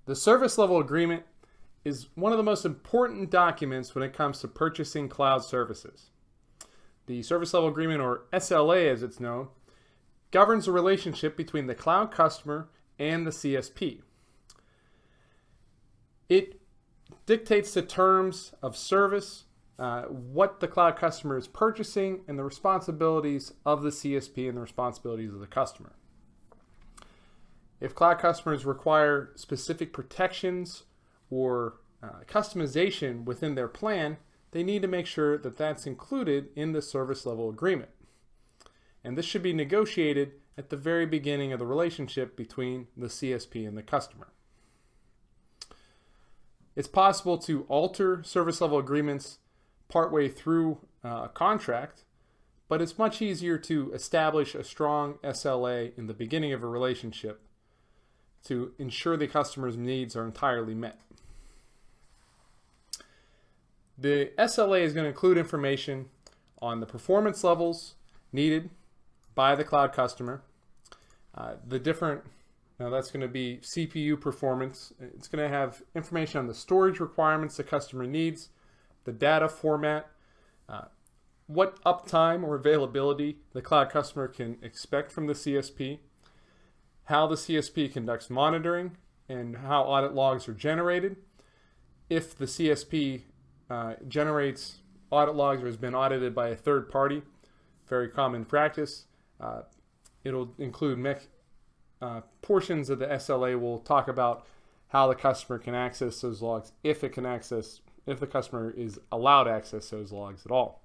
The service level agreement is one of the most important documents when it comes to purchasing cloud services. The service level agreement, or SLA as it's known, governs the relationship between the cloud customer and the CSP. It dictates the terms of service, what the cloud customer is purchasing, and the responsibilities of the CSP and the responsibilities of the customer. If cloud customers require specific protections or customization within their plan, they need to make sure that that's included in the service level agreement. And this should be negotiated at the very beginning of the relationship between the CSP and the customer. It's possible to alter service level agreements partway through a contract, but it's much easier to establish a strong SLA in the beginning of a relationship to ensure the customer's needs are entirely met. The SLA is going to include information on the performance levels needed by the cloud customer, that's going to be CPU performance. It's going to have information on the storage requirements the customer needs, the data format, what uptime or availability the cloud customer can expect from the CSP, how the CSP conducts monitoring, and how audit logs are generated. If the CSP generates audit logs or has been audited by a third party, very common practice, it'll include portions of the SLA will talk about how the customer can access those logs, if the customer is allowed to access those logs at all.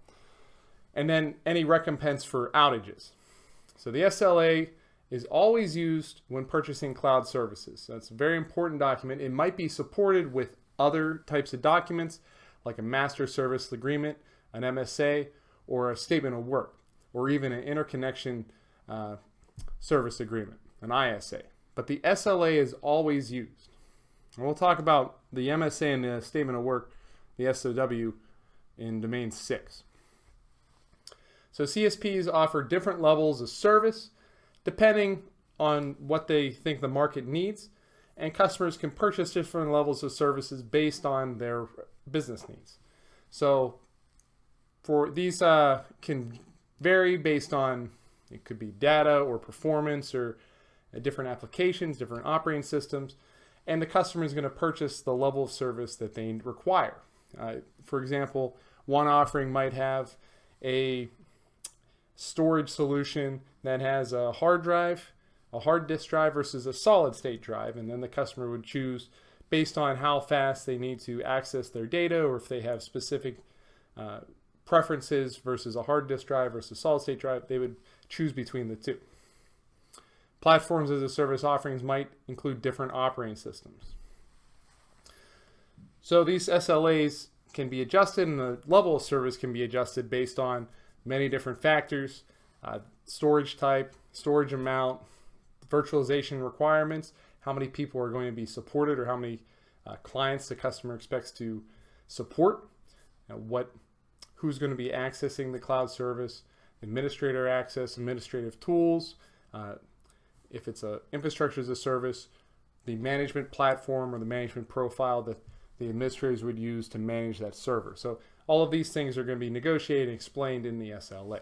And then any recompense for outages. So the SLA is always used when purchasing cloud services. That's a very important document. It might be supported with other types of documents like a master service agreement, an MSA, or a statement of work, or even an interconnection service agreement, an ISA. But the SLA is always used. And we'll talk about the MSA and the statement of work, the SOW, in domain 6. So CSPs offer different levels of service depending on what they think the market needs, and customers can purchase different levels of services based on their business needs. So for these can vary based on, it could be data or performance or different applications, different operating systems, and the customer is going to purchase the level of service that they require. For example, one offering might have a storage solution that has a hard disk drive versus a solid state drive, and then the customer would choose based on how fast they need to access their data, or if they have specific preferences versus a hard disk drive versus solid state drive, they would choose between the two. Platforms as a service offerings might include different operating systems. So these SLAs can be adjusted, and the level of service can be adjusted based on many different factors: storage type, storage amount, virtualization requirements, how many people are going to be supported, or how many clients the customer expects to support, who's going to be accessing the cloud service, administrator access, administrative tools, if it's an infrastructure as a service, the management platform or the management profile that the administrators would use to manage that server. So all of these things are going to be negotiated and explained in the SLA.